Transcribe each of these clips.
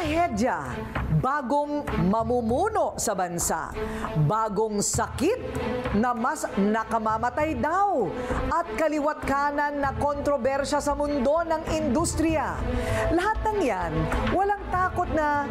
Trahedya, bagong mamumuno sa bansa, bagong sakit na mas nakamamatay daw, at kaliwat kanan na kontrobersya sa mundo ng industriya. Lahat ng yan, walang takot na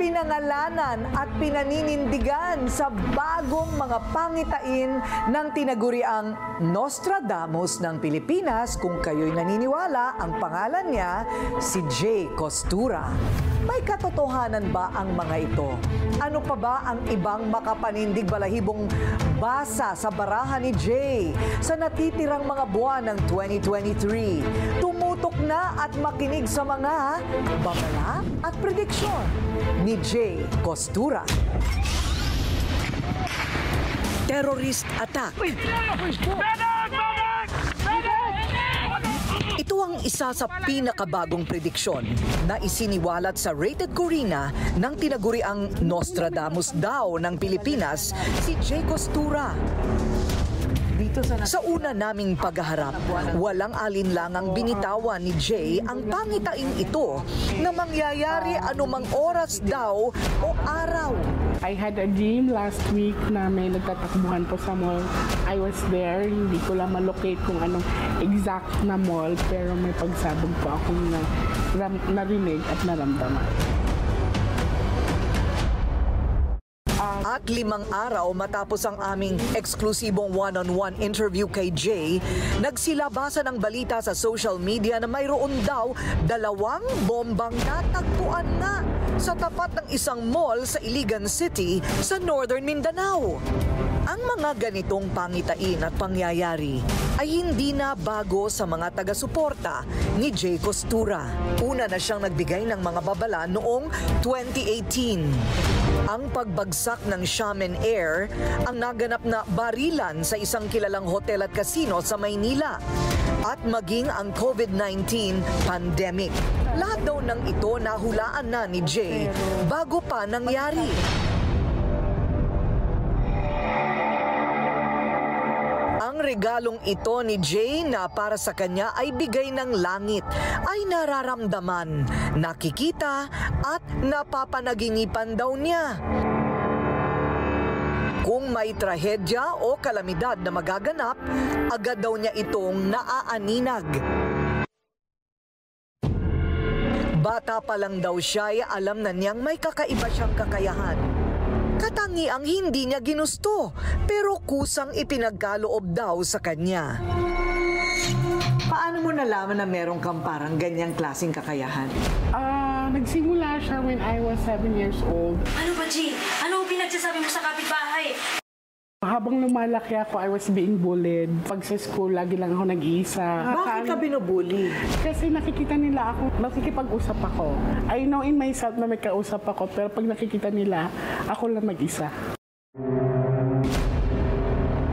pinangalanan at pinaninindigan sa bagong mga pangitain ng tinaguriang Nostradamus ng Pilipinas. Kung kayo'y naniniwala, ang pangalan niya si Jay Costura. May katotohanan ba ang mga ito? Ano pa ba ang ibang makapanindig balahibong basa sa barahan ni Jay sa natitirang mga buwan ng 2023? Tumutok na at makinig sa mga babala at prediksyon ni Jay Costura. Terrorist attack. Ito ang isa sa pinakabagong prediksyon na isiniwalat sa Rated Corina ng tinaguriang Nostradamus daw ng Pilipinas, si Jay Costura. Sa una naming paghaharap, walang alinlangang binitawan ni Jay ang pangitaing ito na mangyayari anumang oras daw o araw. I had a dream last week na may nagtatakbuhan po sa mall. I was there, hindi ko lang malocate kung anong exact na mall, pero may pagsabog po akong narinig at naramdaman. At 5 araw matapos ang aming eksklusibong one-on-one interview kay Jay, nagsilabasan ang balita sa social media na mayroon daw 2 bombang natagpuan na sa tapat ng isang mall sa Iligan City sa Northern Mindanao. Ang mga ganitong pangitain at pangyayari ay hindi na bago sa mga taga-suporta ni Jay Costura. Una na siyang nagbigay ng mga babala noong 2018. Ang pagbagsak ng Xiamen Air, ang naganap na barilan sa isang kilalang hotel at casino sa Maynila, at maging ang COVID-19 pandemic. Lahat daw ng ito nahulaan na ni Jay bago pa nangyari. Ang regalong ito ni Jay na para sa kanya ay bigay ng langit ay nararamdaman, nakikita at napapanaginipan daw niya. Kung may trahedya o kalamidad na magaganap, agad daw niya itong naaaninag. Bata pa lang daw siya ay alam na niyang may kakaiba siyang kakayahan. Katangiang hindi niya ginusto, pero kusang ipinagkaloob daw sa kanya. Paano mo nalaman na meron kang parang ganyang klaseng kakayahan? Nagsimula siya when I was 7 years old. Ano ba, G? Ano pinagsasabi mo sa kapitbahay? Habang lumalaki ako, I was being bullied. Pag sa school, lagi lang ako nag-iisa. Bakit ka binubuli? Kasi nakikita nila ako, nakikipag-usap ako. I know in myself na may kausap ako, pero pag nakikita nila, ako lang mag-isa.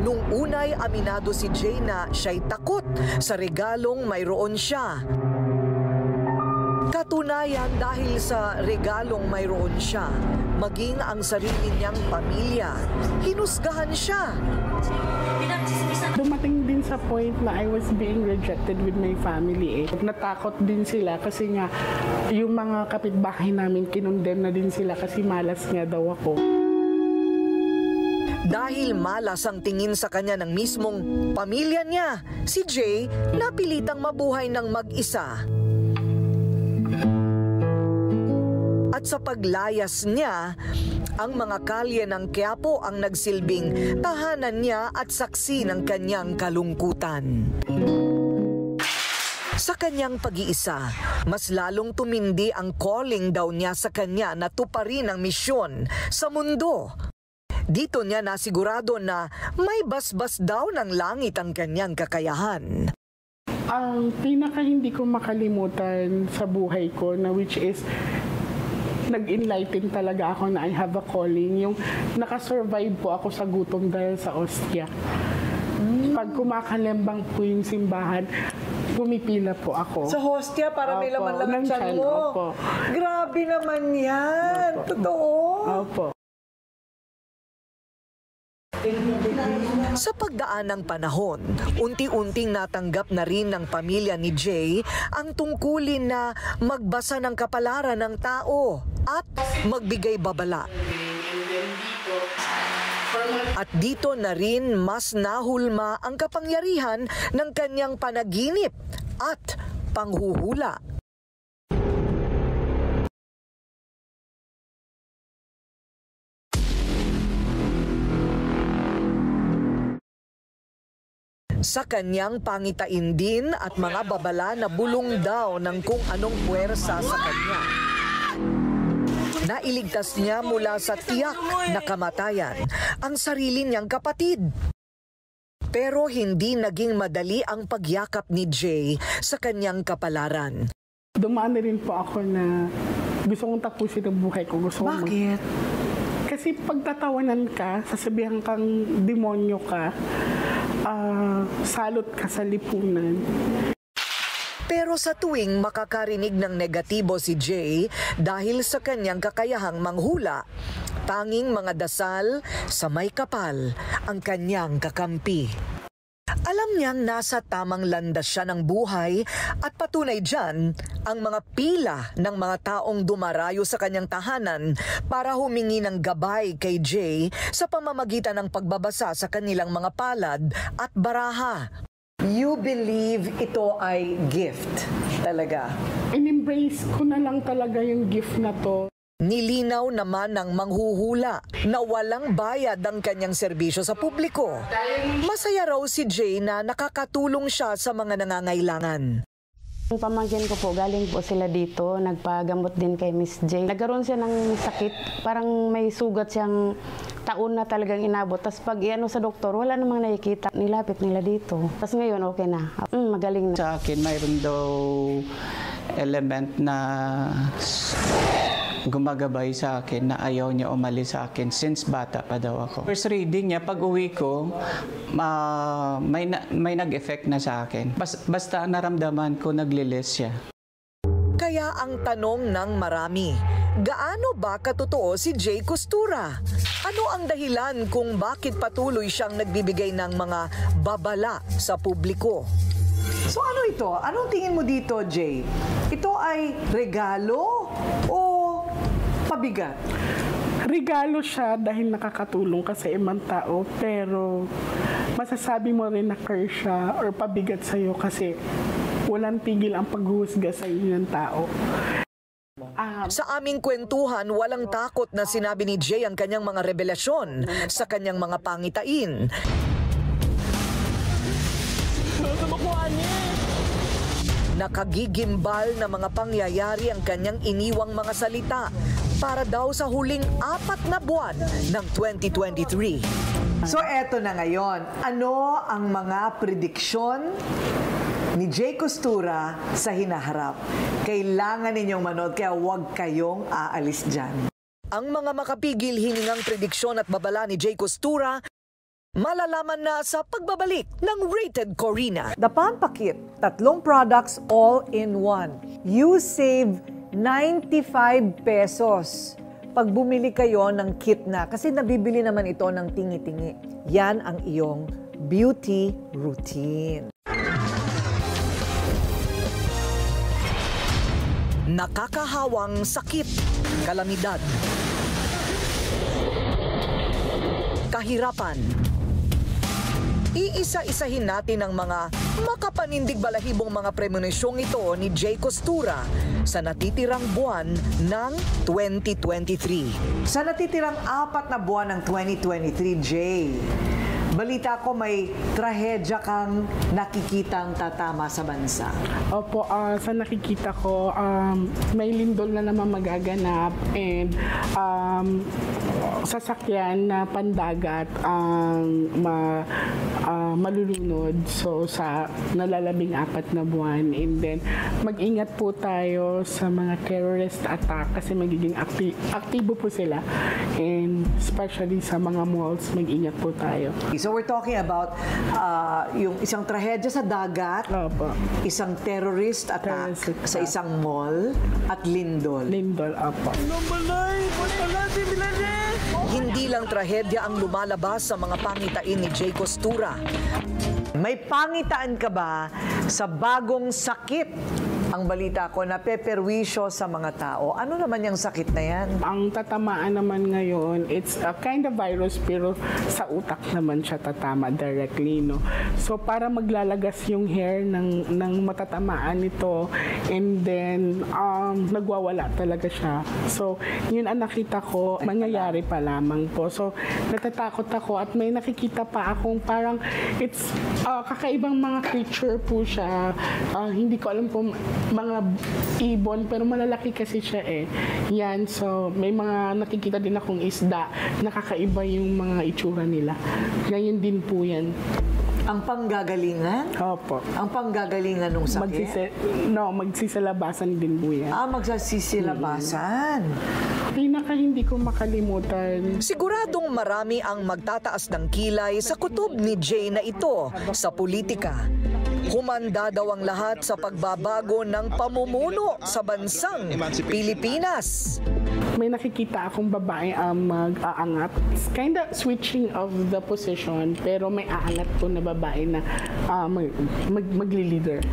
Nung unay aminado si Jay na siya'y takot sa regalong mayroon siya. Katunayan, dahil sa regalong mayroon siya, maging ang sarili niyang pamilya, hinusgahan siya. Dumating din sa point na I was being rejected with my family. Natakot din sila kasi nga yung mga kapitbahay namin kinondemn na din sila kasi malas nga daw ako. Dahil malas ang tingin sa kanya ng mismong pamilya niya, si Jay napilitang mabuhay ng mag-isa. At sa paglayas niya, ang mga kalye ng Quiapo ang nagsilbing tahanan niya at saksi ng kanyang kalungkutan. Sa kanyang pag-iisa, mas lalong tumindi ang calling daw niya sa kanya na tuparin ang misyon sa mundo. Dito niya nasigurado na may basbas daw ng langit ang kanyang kakayahan. Ang pinaka hindi ko makalimutan sa buhay ko na which is nag-enlighten talaga ako na I have a calling. Yung nakasurvive po ako sa gutom dahil sa ostya. Pag kumakalembang po yung simbahan, pumipila po ako. Sa hostia para may laman lang ang tiyan mo. Opo. Grabe naman yan. Opo. Totoo. Opo. Sa pagdaan ng panahon, unti-unting natanggap na rin ng pamilya ni Jay ang tungkulin na magbasa ng kapalaran ng tao at magbigay babala. At dito na rin mas nahulma ang kapangyarihan ng kanyang panaginip at panghuhula. Sa kanyang pangitain din at mga babala na bulong daw ng kung anong puwersa sa kanya. Nailigtas niya mula sa tiyak na kamatayan ang sarili niyang kapatid. Pero hindi naging madali ang pagyakap ni Jay sa kanyang kapalaran. Dumaan na rin po ako na gusto kong tapusin ang buhay ko. Bakit? Kasi pagtatawanan ka, sasabihan kang demonyo ka, salot ka sa lipunan. Pero sa tuwing makakarinig ng negatibo si Jay dahil sa kanyang kakayahang manghula, tanging mga dasal sa may kapal ang kanyang kakampi. Alam niyang nasa tamang landas siya ng buhay at patunay dyan ang mga pila ng mga taong dumarayo sa kanyang tahanan para humingi ng gabay kay Jay sa pamamagitan ng pagbabasa sa kanilang mga palad at baraha. You believe ito ay gift talaga? In-embrace ko na lang talaga yung gift na to. Nilinaw naman ng manghuhula na walang bayad ang kanyang serbisyo sa publiko. Masaya raw si Jay na nakakatulong siya sa mga nangangailangan. Yung pamangkin ko po, galing po sila dito, nagpagamot din kay Miss J. Nagkaroon siya ng sakit, parang may sugat siyang taon na talagang inabot. Tapos pag iano sa doktor, wala namang nakikita. Nilapit nila dito. Tapos ngayon, okay na. Magaling na. Sa akin, mayroon daw element na gumagabay sa akin na ayaw niya umalis sa akin since bata pa daw ako. First reading niya, pag uwi ko, may nag-effect na sa akin. Basta naramdaman ko, naglilis siya. Kaya ang tanong ng marami, gaano ba katotoo si Jay Costura? Ano ang dahilan kung bakit patuloy siyang nagbibigay ng mga babala sa publiko? So ano ito? Anong tingin mo dito, Jay? Ito ay regalo o pabigat? Regalo siya dahil nakakatulong ka sa ibang tao, pero masasabi mo rin na curse siya or pabigat sa'yo kasi walang tigil ang paghuhusga sa iyo ng tao. Sa aming kwentuhan, walang takot na sinabi ni Jay ang kanyang mga revelasyon sa kanyang mga pangitain. Nakagigimbal na mga pangyayari ang kanyang iniwang mga salita para daw sa huling 4 na buwan ng 2023. So eto na ngayon, ano ang mga prediksyon ni Jay Costura sa hinaharap? Kailangan ninyong manood, kaya huwag kayong aalis dyan. Ang mga makapigil hiningang prediksyon at babala ni Jay Costura, malalaman na sa pagbabalik ng Rated Corina. The Pampakit, 3 products all in one. You save 95 pesos pag bumili kayo ng kit na. Kasi nabibili naman ito ng tingi-tingi. Yan ang iyong beauty routine. Nakakahawang sakit, kalamidad, kahirapan. Iisa-isahin natin ang mga makapanindig balahibong mga premonisyong ito ni Jay Costura sa natitirang buwan ng 2023. Sa natitirang 4 na buwan ng 2023, Jay, balita ko may trahedya kang nakikitang tatama sa bansa. Opo, sa nakikita ko, may lindol na naman magaganap and sasakyan na pandagat ang malulunod. So, sa nalalabing 4 na buwan. And then, mag-ingat po tayo sa mga terrorist attack kasi magiging aktibo po sila. And especially sa mga malls, mag-ingat po tayo. So we're talking about yung isang trahedya sa dagat, Opo. isang terrorist attack sa isang mall, at lindol. Lindol, opo. Hindi lang trahedya ang lumalabas sa mga pangitain ni Jay Costura. May pangitaan ka ba sa bagong sakit ang balita ko, napeperwisyo sa mga tao. Ano naman yung sakit na yan? Ang tatamaan naman ngayon, it's a kind of virus pero sa utak naman siya tatama directly, no? So para maglalagas yung hair ng matatamaan nito and then nagwawala talaga siya. So yun ang nakita ko, mangyayari pa lamang po. So natatakot ako at may nakikita pa akong parang it's kakaibang mga creature po siya. Hindi ko alam po mga ibon pero malalaki kasi siya eh. Yan, so may mga nakikita din akong isda, nakakaiba yung mga itsura nila. Ganyan din po yan. Ang panggagalingan? Opo. Ang panggagalingan ng sakit? Magsisalabasan din po yan. Magsasisilabasan. Pinaka hindi ko makalimutan. Siguradong marami ang magtataas ng kilay sa kutob ni Jay na ito sa politika. Humanda daw ang lahat sa pagbabago ng pamumuno sa bansang Pilipinas. May nakikita akong babae mag-aangat. It's kind of switching of the position, pero may aangat po na babae na magli-leader.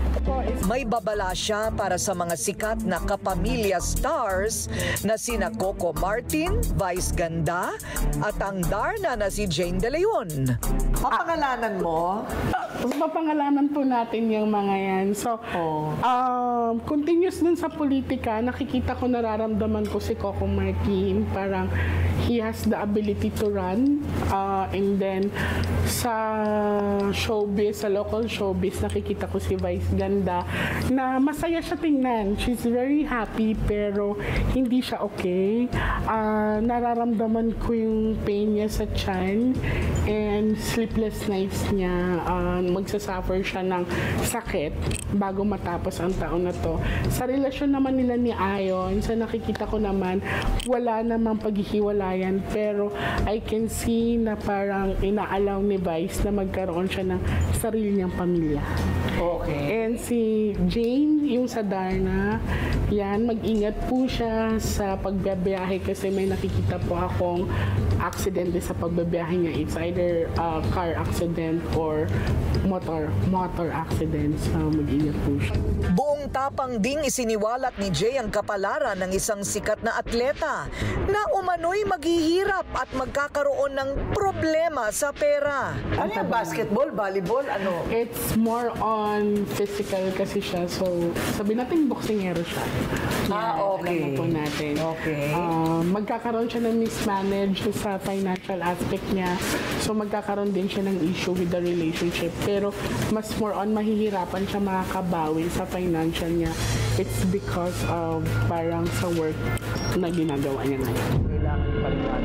May babala siya para sa mga sikat na kapamilya stars na sina Coco Martin, Vice Ganda, at ang Darna na si Jane De Leon. Papangalanan mo? Papangalanan po natin yung mga yan. So, continuous dun sa politika, nakikita ko, nararamdaman ko si Coco Martin, parang he has the ability to run. And then, sa showbiz, sa local showbiz, nakikita ko si Vice Ganda, na masaya siya tingnan. She's very happy, pero hindi siya okay. Nararamdaman ko yung pain niya sa tiyan and sleepless nights niya. Magsasuffer siya ng sakit bago matapos ang taon na to. Sa relasyon naman nila ni Ayon, sa nakikita ko naman, wala namang paghihiwalayan, pero I can see na parang inaalaw ni Vice na magkaroon siya ng sarili niyang pamilya. Okay. And si Jane, yung sa Darna, yan, mag-ingat po siya sa pagbabiyahe kasi may nakikita po akong aksidente sa pagbabiyahe niya. It's either car accident or motor accident. So mag-ingat po siya. Buong tapang ding isiniwalat ni Jay ang kapalaran ng isang sikat na atleta na umano'y maghihirap at magkakaroon ng problema sa pera. Ano yung basketball, volleyball, ano? It's more on physical kasi siya. So, sabi natin boksingero siya. Okay. Alam po natin. Okay. Magkakaroon siya ng mismanage sa financial aspect niya. So, magkakaroon din siya ng issue with the relationship. Pero, mas more on mahihirapan siya makakabawi sa financial niya. It's because of parang sa work na ginagawa niya ngayon. Kailangan palitan.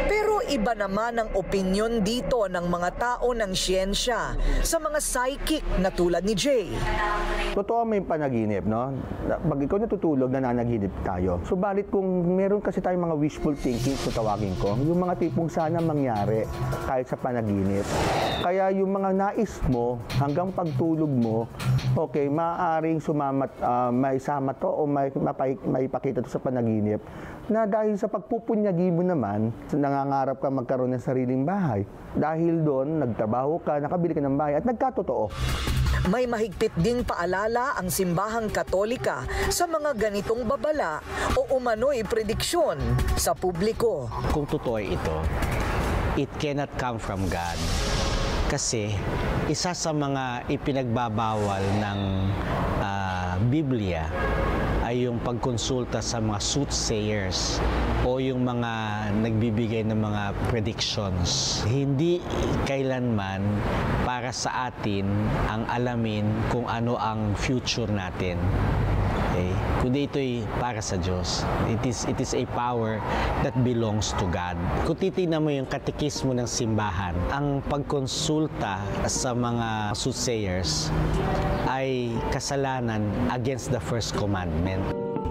Pero iba naman ang opinyon dito ng mga tao ng siyensya sa mga psychic na tulad ni Jay. Totoo may panaginip, no? Pag ikaw natutulog, nananaginip tayo. Subalit kung meron kasi tayong mga wishful thinking, kung tawagin ko, yung mga tipong sana mangyari kahit sa panaginip. Kaya yung mga nais mo, hanggang pagtulog mo, okay, maaaring may sama to o may pakita to sa panaginip na dahil sa pagpupunyagi mo naman, nangangarap ka magkaroon ng sariling bahay. Dahil doon, nagtrabaho ka, nakabili ka ng bahay at nagkatotoo. May mahigpit ding paalala ang simbahang Katolika sa mga ganitong babala o umano'y prediksyon sa publiko. Kung totoo ito, it cannot come from God. Kasi isa sa mga ipinagbabawal ng Biblia ay yung pagkonsulta sa mga soothsayers o yung mga nagbibigay ng mga predictions. Hindi kailanman para sa atin ang alamin kung ano ang future natin. Okay? Kundi ito'y para sa Diyos. It is a power that belongs to God. Kung titignan mo yung katekismo ng simbahan, ang pagkonsulta sa mga soothsayers ay kasalanan against the first commandment.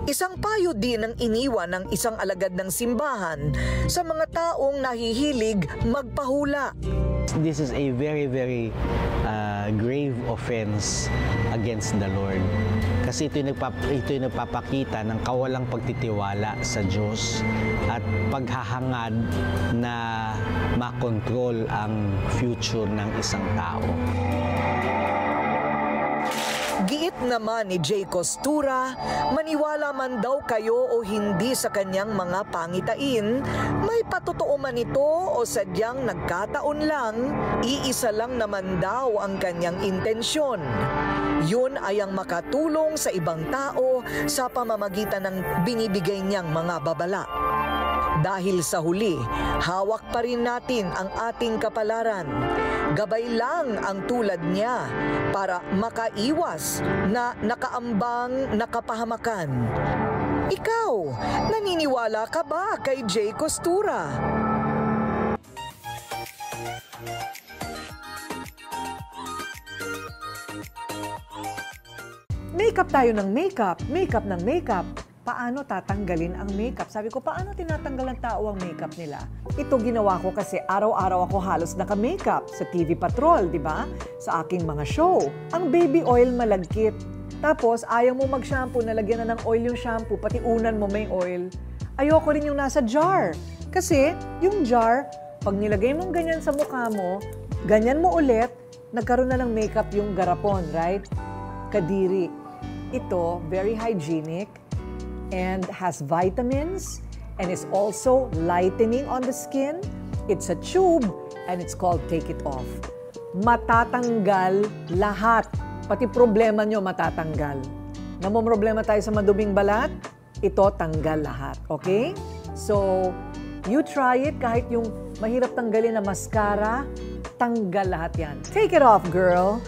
Isang payo din ang iniwan ng isang alagad ng simbahan sa mga taong nahihilig magpahula. This is a very, very grave offense against the Lord. Kasi ito'y nagpapakita ng kawalang pagtitiwala sa Diyos at paghahangad na makontrol ang future ng isang tao. Giit naman ni Jay Costura, maniwala man daw kayo o hindi sa kanyang mga pangitain, may patotoo man ito o sadyang nagkataon lang, iisa lang naman daw ang kanyang intensyon. Yun ay ang makatulong sa ibang tao sa pamamagitan ng binibigay niyang mga babala. Dahil sa huli, hawak pa rin natin ang ating kapalaran. Gabay lang ang tulad niya para makaiwas na nakaambang nakapahamakan. Ikaw, naniniwala ka ba kay Jay Costura? Makeup tayo ng makeup, makeup ng makeup. Paano tatanggalin ang makeup? Sabi ko, paano tinatanggal ng tao ang makeup nila? Ito ginawa ko kasi araw-araw ako halos naka-makeup sa TV Patrol, di ba? Sa aking mga show. Ang baby oil malagkit. Tapos, ayaw mo mag-shampoo, nalagyan na ng oil yung shampoo, pati unan mo may oil. Ayoko rin yung nasa jar. Kasi, yung jar, pag nilagay mong ganyan sa mukha mo, ganyan mo ulit, nagkaroon na ng makeup yung garapon, right? Kadiri. Ito, very hygienic, and has vitamins and is also lightening on the skin. It's a tube and it's called Take It Off. Matatanggal lahat. Pati problema nyo matatanggal. Namomroblema tayo sa maduming balat, ito tanggal lahat. Okay? So, you try it kahit yung mahirap tanggalin na mascara, tanggal lahat yan. Take it off, girl!